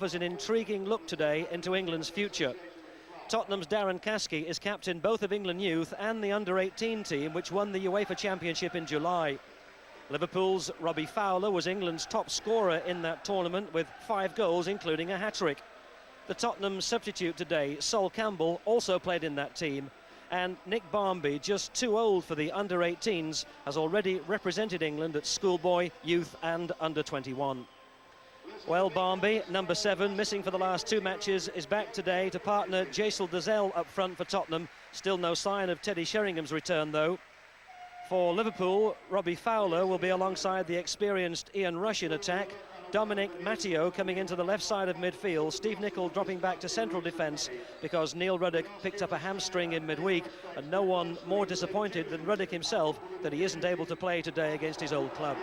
offers an intriguing look today into England's future. Tottenham's Darren Caskey is captain both of England youth and the under-18 team, which won the UEFA Championship in July. Liverpool's Robbie Fowler was England's top scorer in that tournament with 5 goals, including a hat-trick. The Tottenham substitute today, Sol Campbell, also played in that team. And Nick Barmby, just too old for the under-18s, has already represented England at schoolboy, youth and under-21. Well, Barmby, number 7, missing for the last 2 matches, is back today to partner Jaisal Dazelle up front for Tottenham. Still no sign of Teddy Sheringham's return, though. For Liverpool, Robbie Fowler will be alongside the experienced Ian Rush in attack. Dominic Matteo coming into the left side of midfield. Steve Nicol dropping back to central defence because Neil Ruddock picked up a hamstring in midweek, and no one more disappointed than Ruddock himself that he isn't able to play today against his old club.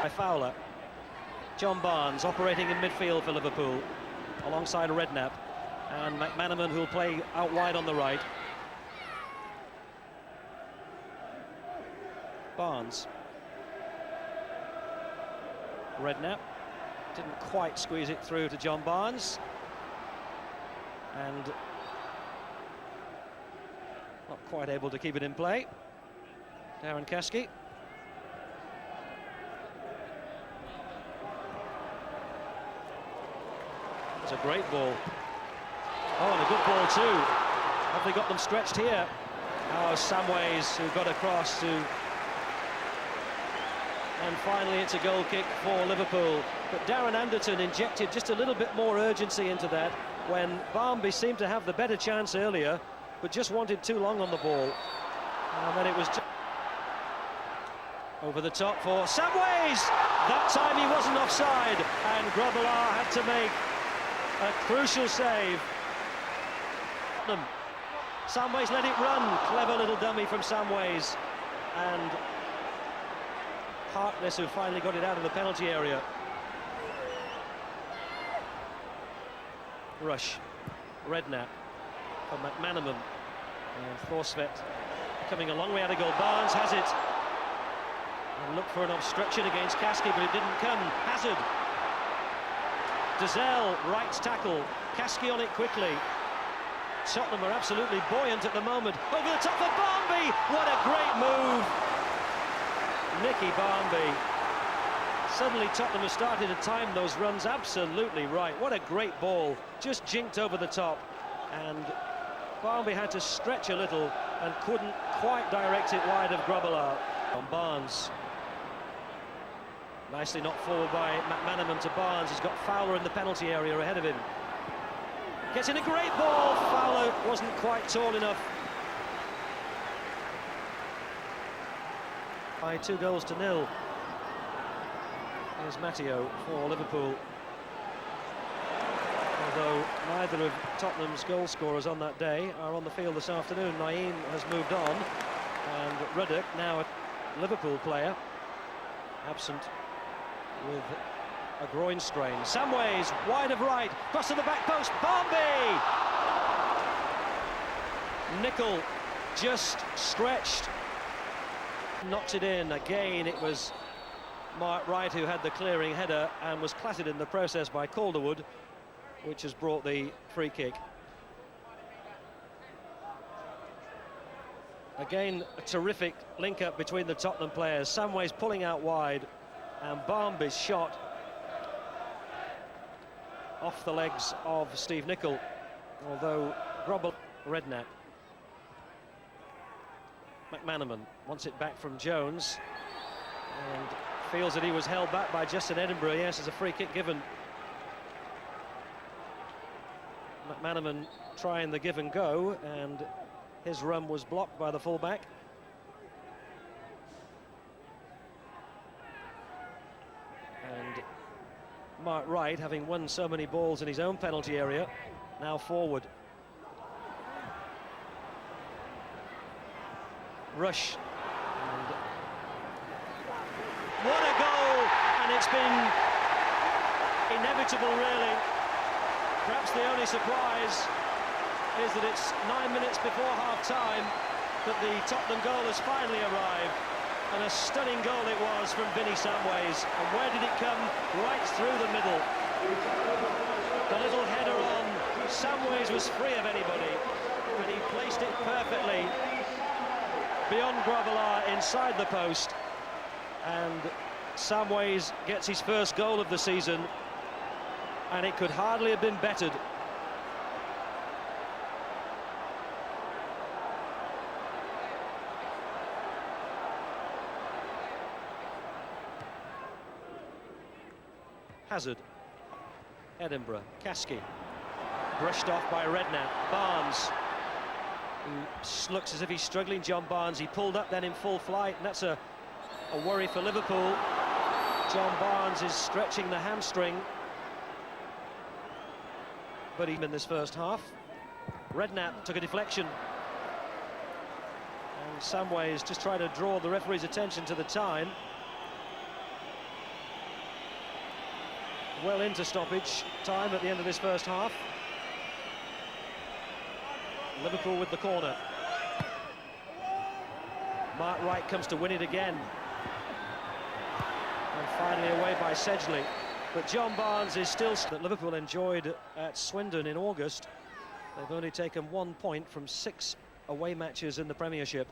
By Fowler. John Barnes operating in midfield for Liverpool alongside Redknapp, and McManaman, who'll play out wide on the right. Barnes. Redknapp didn't quite squeeze it through to John Barnes, and not quite able to keep it in play. Darren Caskey. It's a great ball. Oh, and a good ball too. Have they got them stretched here? Oh, Samways, who got across to... And finally, it's a goal kick for Liverpool. But Darren Anderton injected just a little bit more urgency into that when Barmby seemed to have the better chance earlier, but just wanted too long on the ball. And then it was over the top for Samways. That time he wasn't offside, and Grobbelaar had to make a crucial save. Samways let it run. Clever little dummy from Samways. And Harkness, who finally got it out of the penalty area. Rush, Redknapp for McManaman, and Thorsvedt coming a long way out of goal. Barnes has it, and looked for an obstruction against Caskey, but it didn't come. Hazard, Dazelle, right tackle, Caskey on it quickly. Tottenham are absolutely buoyant at the moment. Over the top of Barmby, what a great move! Nicky Barmby. Suddenly Tottenham has started to time those runs absolutely right. What a great ball, just jinked over the top, and Barmby had to stretch a little and couldn't quite direct it wide of Grobbelaar. On Barnes. Nicely knocked forward by McManaman to Barnes. He's got Fowler in the penalty area ahead of him. Gets in a great ball. Fowler wasn't quite tall enough. By 2-0. Here's Matteo for Liverpool. Although neither of Tottenham's goal scorers on that day are on the field this afternoon. Naeem has moved on, and Ruddock, now a Liverpool player, absent with a groin strain. Samways, wide of right, cross to the back post, Barmby! Nicol just stretched. Knocks it in. Again, it was Mark Wright who had the clearing header and was clattered in the process by Calderwood, which has brought the free kick. Again, a terrific link-up between the Tottenham players. Samways pulling out wide, and Barmby's shot off the legs of Steve Nicol, although Grobbelaar. Redknapp. McManaman wants it back from Jones and feels that he was held back by Justin Edinburgh. Yes, there's a free kick given. McManaman trying the give and go, and his run was blocked by the fullback. And Mark Wright, having won so many balls in his own penalty area, now forward. Rush, and what a goal, and it's been inevitable really. Perhaps the only surprise is that it's 9 minutes before half-time that the Tottenham goal has finally arrived, and a stunning goal it was from Vinnie Samways. And where did it come? Right through the middle. Samways was free of anybody, but he placed it perfectly beyond Grovelar inside the post, and Samways gets his first goal of the season, and it could hardly have been bettered. Hazard, Edinburgh, Kasky, brushed off by Redknapp. Barnes, who looks as if he's struggling. John Barnes, he pulled up then in full flight, and that's a worry for Liverpool. John Barnes is stretching the hamstring, but he's in this first half. Redknapp took a deflection, and Samways just trying to draw the referee's attention to the time. Well into stoppage time at the end of this first half. Liverpool with the corner. Mark Wright comes to win it again. And finally away by Sedgley. But John Barnes is still... that Liverpool enjoyed at Swindon in August. They've only taken 1 point from 6 away matches in the Premiership.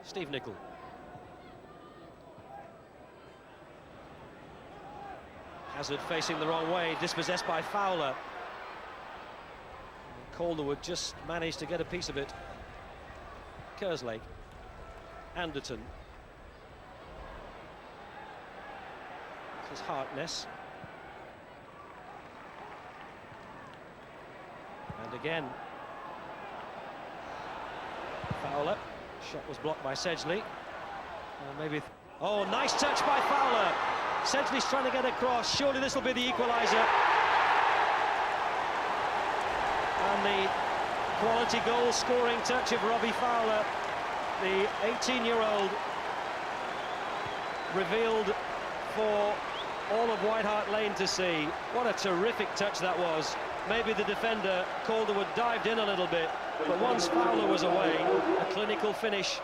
Steve Nicol. Hazard facing the wrong way, dispossessed by Fowler. And Calderwood just managed to get a piece of it. Kerslake. Anderton. This is Harkness. And again. Fowler. Shot was blocked by Sedgley. Maybe. Oh, nice touch by Fowler. Sedgley's trying to get across. Surely this will be the equaliser. And the quality goal-scoring touch of Robbie Fowler, the 18-year-old, revealed for all of White Hart Lane to see. What a terrific touch that was. Maybe the defender, Calderwood, dived in a little bit, but once Fowler was away, a clinical finish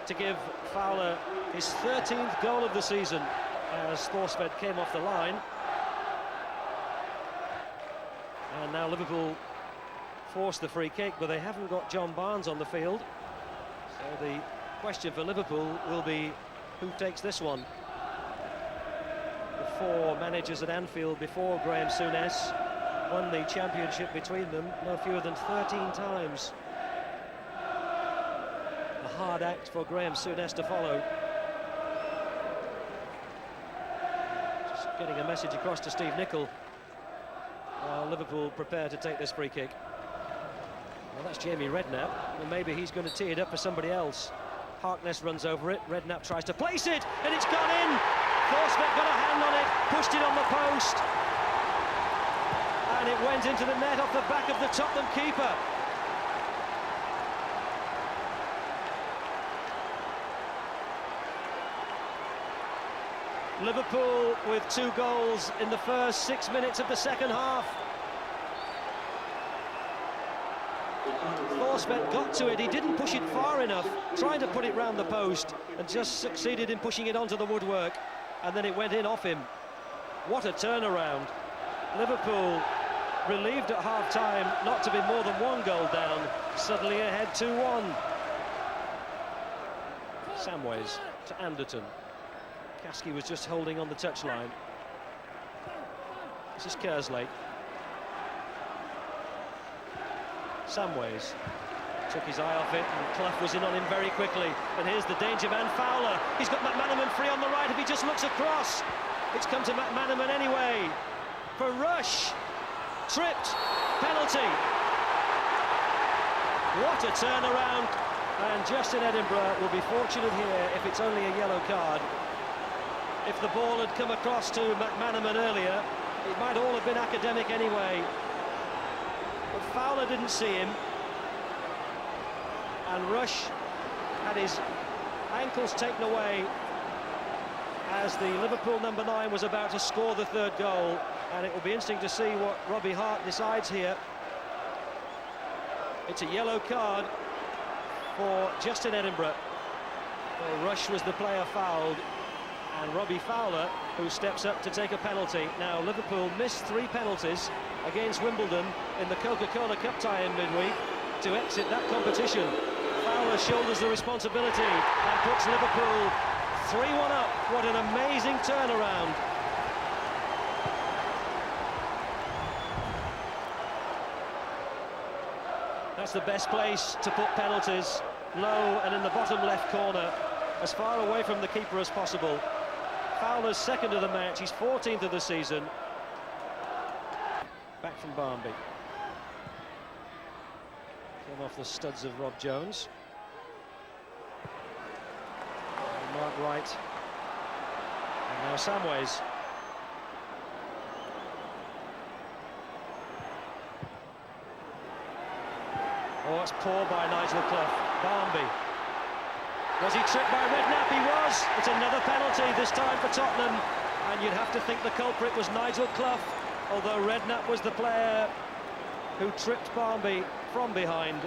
to give Fowler his 13th goal of the season as Thorsved came off the line. And now Liverpool force the free kick, but they haven't got John Barnes on the field. So the question for Liverpool will be, who takes this one? The 4 managers at Anfield before Graham Souness won the championship between them no fewer than 13 times. A hard act for Graham Souness to follow. Just getting a message across to Steve Nicol. Liverpool prepare to take this free kick. Well, that's Jamie Redknapp, and maybe he's going to tee it up for somebody else. Harkness runs over it, Redknapp tries to place it, and it's gone in! Thorsved got a hand on it, pushed it on the post, and it went into the net off the back of the Tottenham keeper. Liverpool with 2 goals in the first 6 minutes of the second half. Thorsved got to it, he didn't push it far enough, trying to put it round the post, and just succeeded in pushing it onto the woodwork, and then it went in off him. What a turnaround. Liverpool relieved at half-time not to be more than 1 goal down, suddenly ahead 2-1. Samways to Anderton. Kasky was just holding on the touchline. This is Kerslake. Samways took his eye off it, and Clough was in on him very quickly. And here's the danger man, Fowler. He's got McManaman free on the right. If he just looks across, it's come to McManaman anyway. For Rush, tripped, penalty. What a turnaround! And Justin Edinburgh will be fortunate here if it's only a yellow card. If the ball had come across to McManaman earlier, it might all have been academic anyway. But Fowler didn't see him, and Rush had his ankles taken away as the Liverpool number 9 was about to score the 3rd goal, and it will be interesting to see what Robbie Hart decides here. It's a yellow card for Justin Edinburgh. Well, Rush was the player fouled, and Robbie Fowler, who steps up to take a penalty. Now, Liverpool missed 3 penalties against Wimbledon in the Coca-Cola Cup tie in midweek to exit that competition. Fowler shoulders the responsibility and puts Liverpool 3-1 up. What an amazing turnaround. That's the best place to put penalties, low and in the bottom left corner, as far away from the keeper as possible. Fowler's second of the match, he's 14th of the season. Back from Barmby. Came off the studs of Rob Jones. And Mark Wright. And now Samways. Oh, it's poor by Nigel Clough. Barmby. Was he tripped by Redknapp? He was. It's another penalty, this time for Tottenham. And you'd have to think the culprit was Nigel Clough, although Redknapp was the player who tripped Barmby from behind.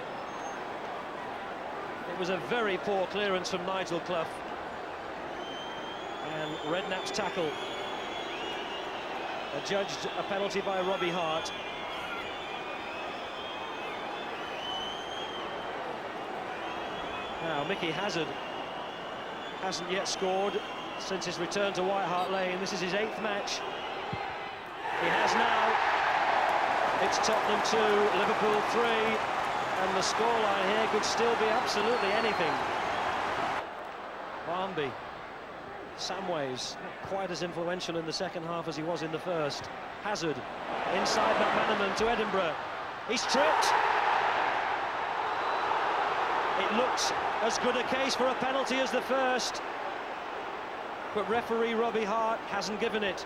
It was a very poor clearance from Nigel Clough. And Redknapp's tackle adjudged a penalty by Robbie Hart. Now, Mickey Hazard hasn't yet scored since his return to White Hart Lane. This is his 8th match. He has now. It's Tottenham 2, Liverpool 3, and the scoreline here could still be absolutely anything. Barmby. Samways, not quite as influential in the second half as he was in the first. Hazard, inside McManaman to Edinburgh. He's tripped. It looks as good a case for a penalty as the first, but referee Robbie Hart hasn't given it.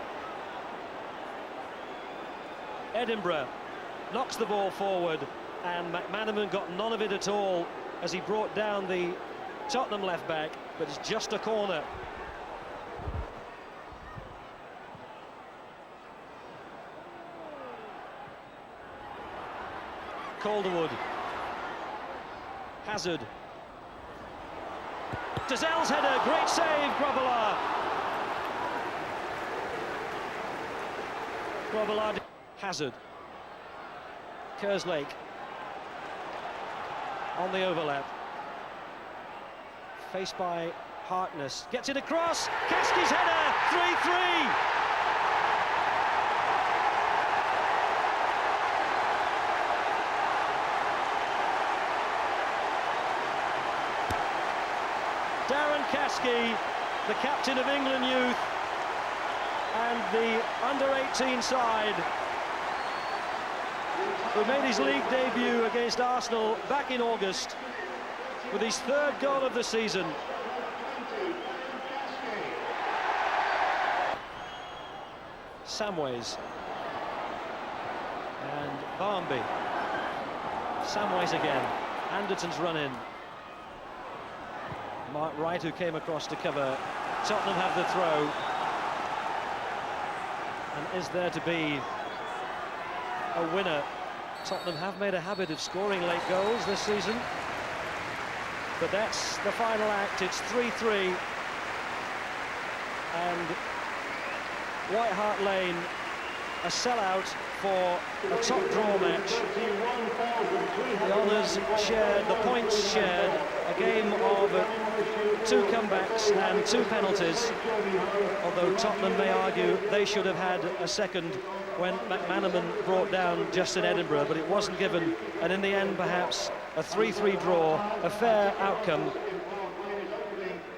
Edinburgh knocks the ball forward, and McManaman got none of it at all as he brought down the Tottenham left back, but it's just a corner. Calderwood. Hazard. Dazell's header, great save, Grobbelaar. Grobbelaar. Hazard. Kerslake. On the overlap. Faced by Harkness. Gets it across. Kasky's header, 3-3. Darren Kasky, the captain of England youth and the under-18 side, who made his league debut against Arsenal back in August with his 3rd goal of the season. Samways and Barmby. Samways again. Anderton's run in. Mark Wright, who came across to cover. Tottenham have the throw. And is there to be a winner? Tottenham have made a habit of scoring late goals this season, but that's the final act. It's 3-3, and White Hart Lane a sellout for a top draw match. The honours shared, the points shared, a game of 2 comebacks and 2 penalties, although Tottenham may argue they should have had a second when McManaman brought down Justin Edinburgh, but it wasn't given, and in the end perhaps a 3-3 draw, a fair outcome